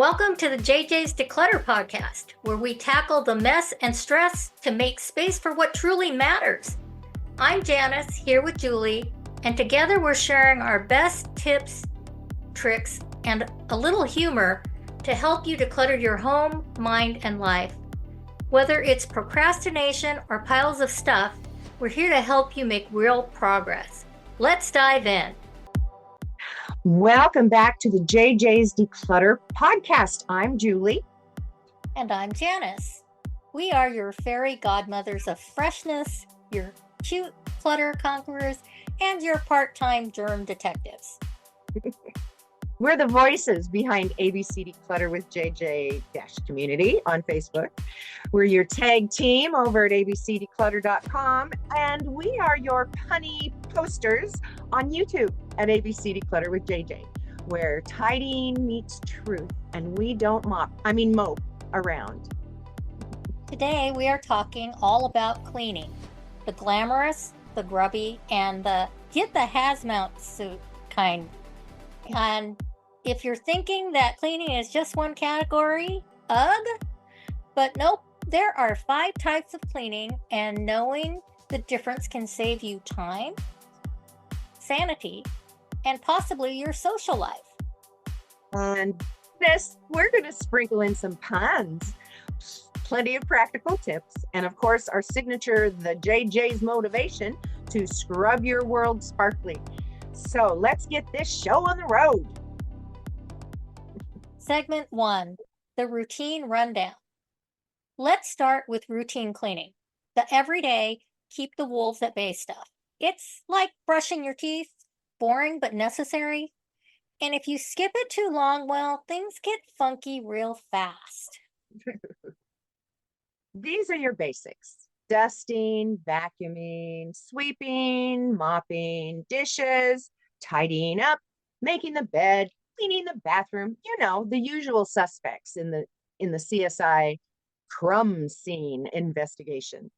Welcome to the JJs Declutter Podcast, where we tackle the mess and stress to make space for what truly matters. I'm Janis, here with Julie, and together we're sharing our best tips, tricks, and a little humor to help you declutter your home, mind, and life. Whether it's procrastination or piles of stuff, we're here to help you make real progress. Let's dive in. Welcome back to the JJs Declutter Podcast. I'm Julie. And I'm Janis. We are your fairy godmothers of freshness, your cute clutter conquerors, and your part-time germ detectives. We're the voices behind ABC Declutter with JJ Community on Facebook. We're your tag team over at abcdeclutter.com, and we are your punny posters on YouTube at ABC Declutter with JJ, where tidying meets truth, and we don't mope around. Today we are talking all about cleaning, the glamorous, the grubby, and the get the hazmat suit kind. And if you're thinking that cleaning is just one category, ugh, but nope, there are 5 types of cleaning, and knowing the difference can save you time, sanity, and possibly your social life. And we're going to sprinkle in some puns, plenty of practical tips, and of course our signature, the JJ's motivation to scrub your world sparkly. So let's get this show on the road. Segment 1, the routine rundown. Let's start with routine cleaning, the everyday, keep the wolves at bay stuff. It's like brushing your teeth, boring but necessary. And if you skip it too long, well, things get funky real fast. These are your basics: dusting, vacuuming, sweeping, mopping, dishes, tidying up, making the bed, cleaning the bathroom, the usual suspects in the CSI crumb scene investigation.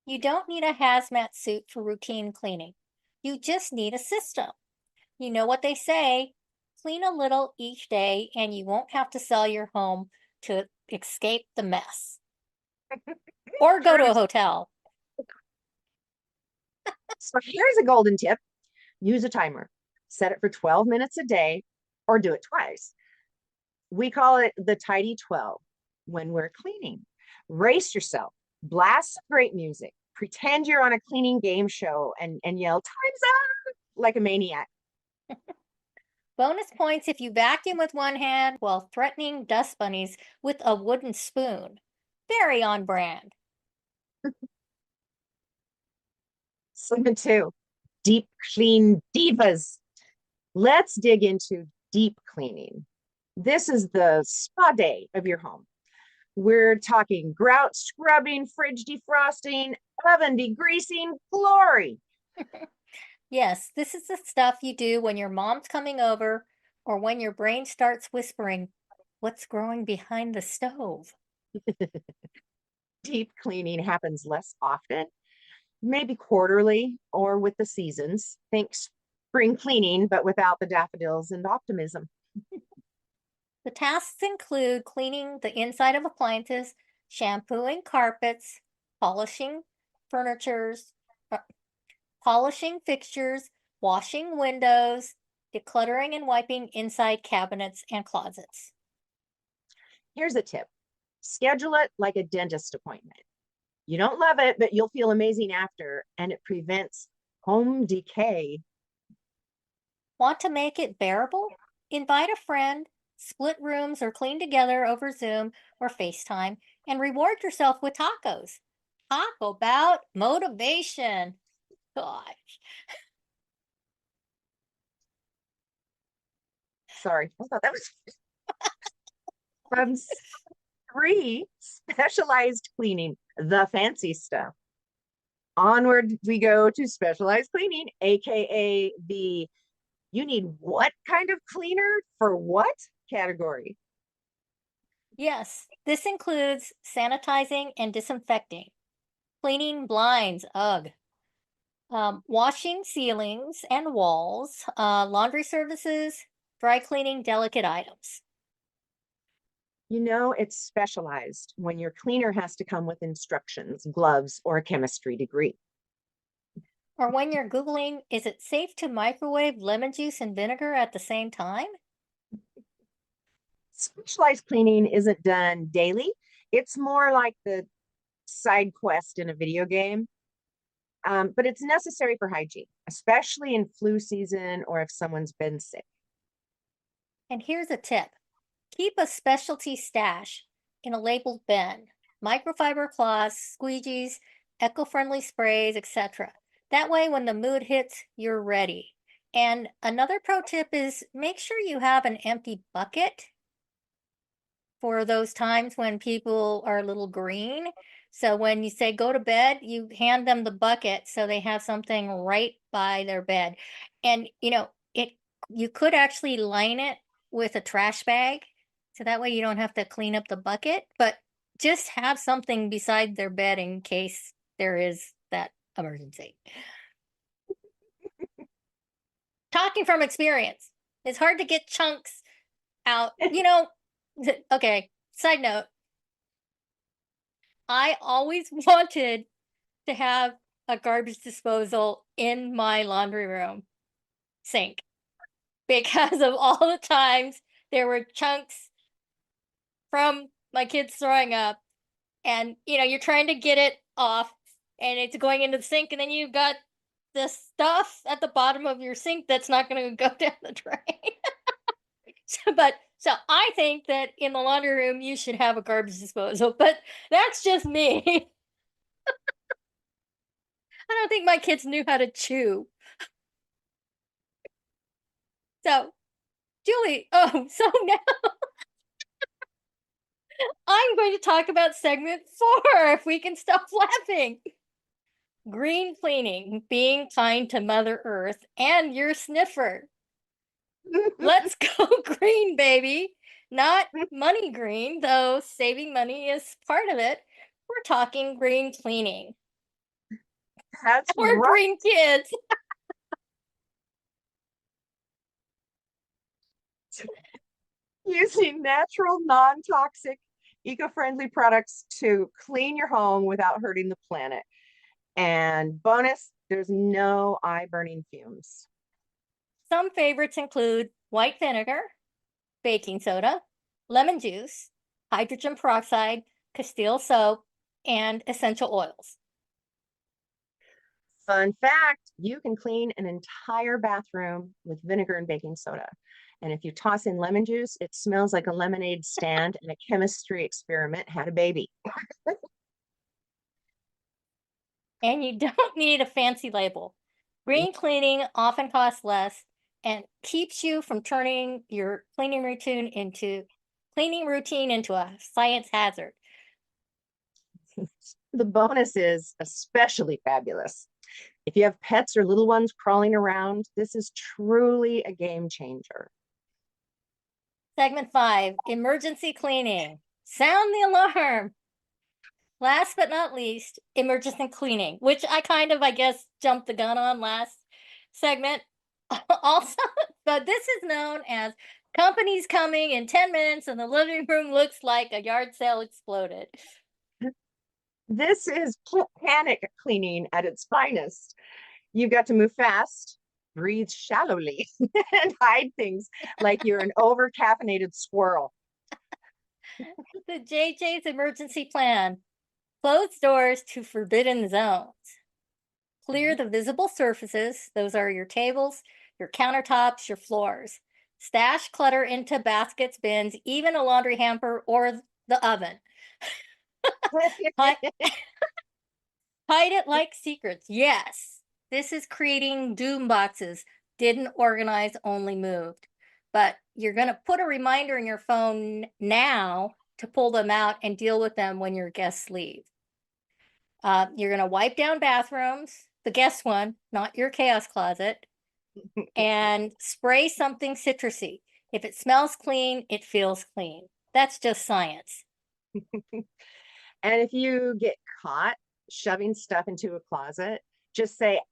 You don't need a hazmat suit for routine cleaning. You just need a system. You know what they say, clean a little each day and you won't have to sell your home to escape the mess. Or go to a hotel. So here's a golden tip. Use a timer. Set it for 12 minutes a day or do it twice. We call it the tidy 12 when we're cleaning. Race yourself. Blast great music. Pretend you're on a cleaning game show and yell, "Time's up!" like a maniac. Bonus points if you vacuum with one hand while threatening dust bunnies with a wooden spoon. Very on brand. Segment 2, deep clean divas. Let's dig into deep cleaning. This is the spa day of your home. We're talking grout scrubbing, fridge defrosting, oven degreasing, glory. Yes, this is the stuff you do when your mom's coming over or when your brain starts whispering, "What's growing behind the stove?" Deep cleaning happens less often, maybe quarterly or with the seasons. Think spring cleaning, but without the daffodils and optimism. The tasks include cleaning the inside of appliances, shampooing carpets, polishing polishing fixtures, washing windows, decluttering and wiping inside cabinets and closets. Here's a tip. Schedule it like a dentist appointment. You don't love it, but you'll feel amazing after, and it prevents home decay. Want to make it bearable? Invite a friend, split rooms, or clean together over Zoom or FaceTime, and reward yourself with tacos. Talk about motivation. Gosh. Sorry, I thought that was from 3, specialized cleaning, the fancy stuff. Onward we go to specialized cleaning, aka the you need what kind of cleaner for what category? Yes, this includes sanitizing and disinfecting, cleaning blinds, ugh, washing ceilings and walls, laundry services, dry cleaning delicate items. It's specialized when your cleaner has to come with instructions, gloves, or a chemistry degree. Or when you're Googling, is it safe to microwave lemon juice and vinegar at the same time? Specialized cleaning isn't done daily. It's more like the side quest in a video game, but it's necessary for hygiene, especially in flu season or if someone's been sick. And here's a tip: keep a specialty stash in a labeled bin. Microfiber cloths, squeegees, eco-friendly sprays, etc. That way when the mood hits, you're ready. And another pro tip is make sure you have an empty bucket for those times when people are a little green. So when you say go to bed, you hand them the bucket so they have something right by their bed. And it you could actually line it with a trash bag so that way you don't have to clean up the bucket, but just have something beside their bed in case there is that emergency. Talking from experience, it's hard to get chunks out. Okay, side note, I always wanted to have a garbage disposal in my laundry room sink because of all the times there were chunks from my kids throwing up, and you're trying to get it off and it's going into the sink, and then you've got the stuff at the bottom of your sink that's not going to go down the drain. So I think that in the laundry room you should have a garbage disposal, but that's just me. I don't think my kids knew how to chew. So, Julie, so now I'm going to talk about segment 4, if we can stop laughing. Green cleaning, being kind to Mother Earth and your sniffer. Let's go green, baby. Not money green, though saving money is part of it. We're talking green cleaning. That's We're right. green kids. Using natural, non-toxic, eco-friendly products to clean your home without hurting the planet. And bonus, there's no eye-burning fumes. Some favorites include white vinegar, baking soda, lemon juice, hydrogen peroxide, Castile soap, and essential oils. Fun fact, you can clean an entire bathroom with vinegar and baking soda. And if you toss in lemon juice, it smells like a lemonade stand and a chemistry experiment had a baby. And you don't need a fancy label. Green cleaning often costs less and keeps you from turning your cleaning routine into a science hazard. The bonus is especially fabulous. If you have pets or little ones crawling around, this is truly a game changer. Segment 5, emergency cleaning. Sound the alarm. Last but not least, emergency cleaning, which I guess, jumped the gun on last segment. Also, but this is known as company's coming in 10 minutes and the living room looks like a yard sale exploded. This is panic cleaning at its finest. You've got to move fast, breathe shallowly, and hide things like you're an over-caffeinated squirrel. The JJs emergency plan. Close doors to forbidden zones. Clear the visible surfaces. Those are your tables, your countertops, your floors. Stash clutter into baskets, bins, even a laundry hamper or the oven. Hide it like secrets. Yes, this is creating doom boxes. Didn't organize, only moved. But you're going to put a reminder in your phone now to pull them out and deal with them when your guests leave. You're going to wipe down bathrooms, the guest one, not your chaos closet, and spray something citrusy. If it smells clean, it feels clean. That's just science. And if you get caught shoving stuff into a closet, just say,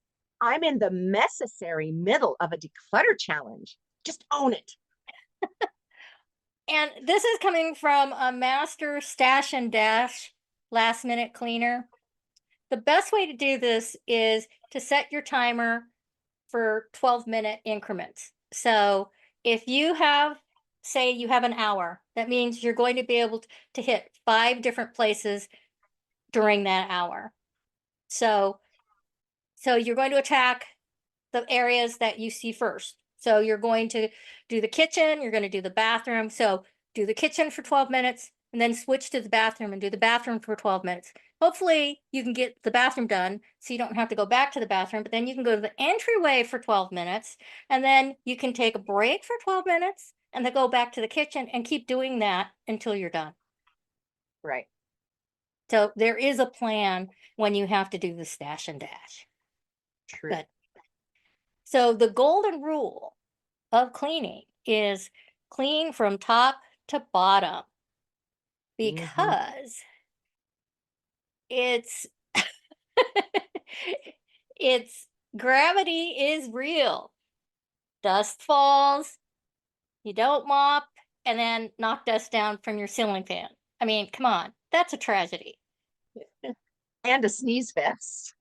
I'm in the necessary middle of a declutter challenge. Just own it. And this is coming from a master stash and dash last minute cleaner. The best way to do this is to set your timer for 12-minute increments. So if you have, say, you have an hour, that means you're going to be able to hit 5 different places during that hour. So you're going to attack the areas that you see first. So you're going to do the kitchen, you're going to do the bathroom. So do the kitchen for 12 minutes and then switch to the bathroom and do the bathroom for 12 minutes. Hopefully you can get the bathroom done so you don't have to go back to the bathroom, but then you can go to the entryway for 12 minutes and then you can take a break for 12 minutes and then go back to the kitchen and keep doing that until you're done. Right. So there is a plan when you have to do the stash and dash. True. Good. So the golden rule of cleaning is clean from top to bottom because it's it's gravity is real. Dust falls, you don't mop, and then knock dust down from your ceiling fan. I mean, come on, that's a tragedy. And a sneeze fest.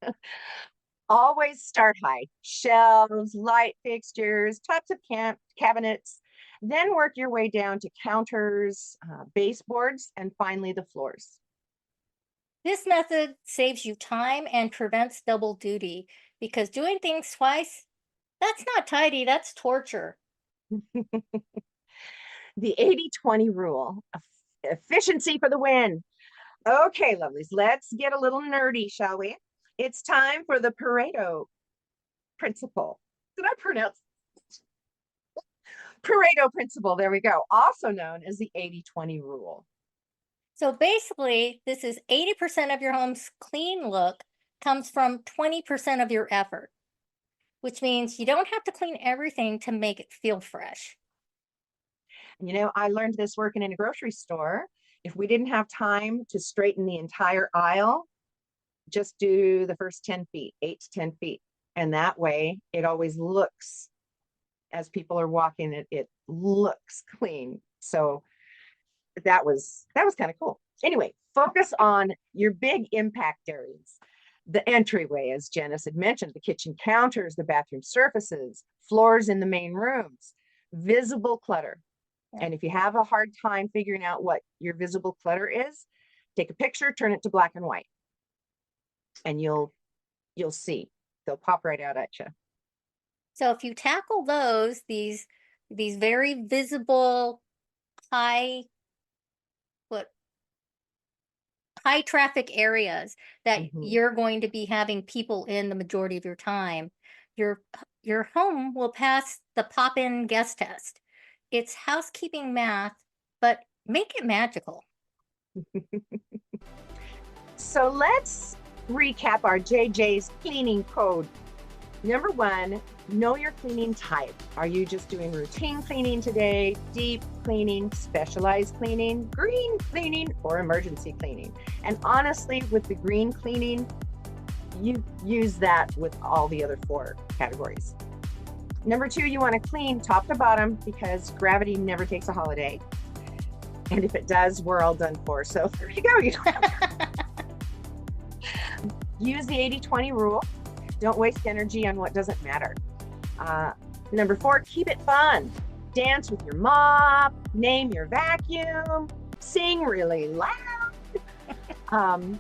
Always start high. Shelves, light fixtures, tops of cabinets, then work your way down to counters, baseboards, and finally the floors. This method saves you time and prevents double duty because doing things twice, that's not tidy, that's torture. The 80-20 rule. Efficiency for the win. Okay, lovelies, let's get a little nerdy, shall we? It's time for the Pareto principle. Did I pronounce Pareto principle? There we go. Also known as the 80-20 rule. So basically, this is 80% of your home's clean look comes from 20% of your effort, which means you don't have to clean everything to make it feel fresh. You know, I learned this working in a grocery store. If we didn't have time to straighten the entire aisle, just do the first 10 feet, 8 to 10 feet. And that way it always looks, as people are walking, it looks clean. So that was kind of cool. Anyway, focus on your big impact areas. The entryway, as Janis had mentioned, the kitchen counters, the bathroom surfaces, floors in the main rooms, visible clutter. And if you have a hard time figuring out what your visible clutter is, take a picture, turn it to black and white, and you'll see. They'll pop right out at you. So if you tackle these very visible, high traffic areas that you're going to be having people in the majority of your time, your home will pass the pop-in guest test. It's housekeeping math, but make it magical. So let's recap our JJ's cleaning code. Number 1, know your cleaning type. Are you just doing routine cleaning today, deep cleaning, specialized cleaning, green cleaning, or emergency cleaning? And honestly, with the green cleaning, you use that with all the other 4 categories. Number 2, you want to clean top to bottom because gravity never takes a holiday. And if it does, we're all done for. So there you go. You don't have to use the 80-20 rule. Don't waste energy on what doesn't matter. Number 4, keep it fun. Dance with your mop, name your vacuum, sing really loud.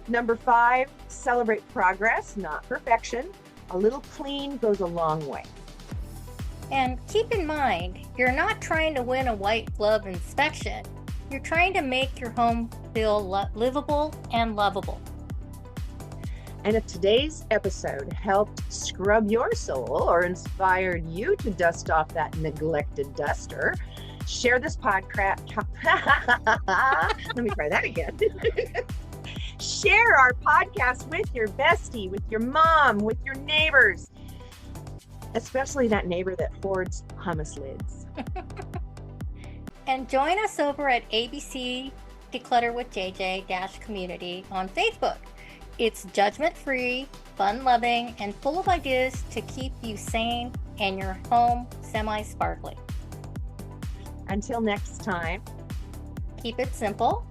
Number 5, celebrate progress, not perfection. A little clean goes a long way. And keep in mind, you're not trying to win a white glove inspection. You're trying to make your home feel livable and lovable. And if today's episode helped scrub your soul or inspired you to dust off that neglected duster, share this podcast. Let me try that again. Share our podcast with your bestie, with your mom, with your neighbors, especially that neighbor that hoards hummus lids. And join us over at ABC Declutter with JJ Community on Facebook. It's judgment-free, fun-loving, and full of ideas to keep you sane and your home semi-sparkly. Until next time, Keep it simple.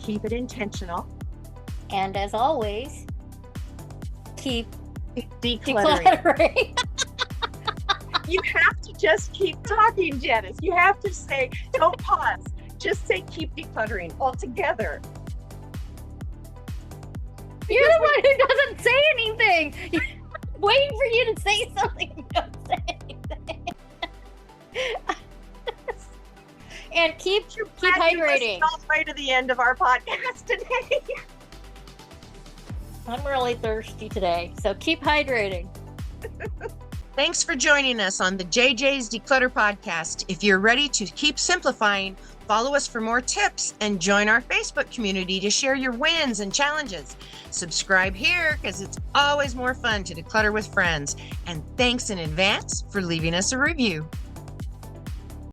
Keep it intentional. And as always, keep Decluttering. decluttering. You have to just keep talking, Janis. You have to say, don't pause. Just say keep decluttering all together. You're the one who doesn't say anything. Waiting for you to say something. You don't say anything. And keep hydrating. All the way to the end of our podcast today. I'm really thirsty today, so keep hydrating. Thanks for joining us on the JJs Declutter Podcast. If you're ready to keep simplifying, follow us for more tips and join our Facebook community to share your wins and challenges. Subscribe here because it's always more fun to declutter with friends. And thanks in advance for leaving us a review.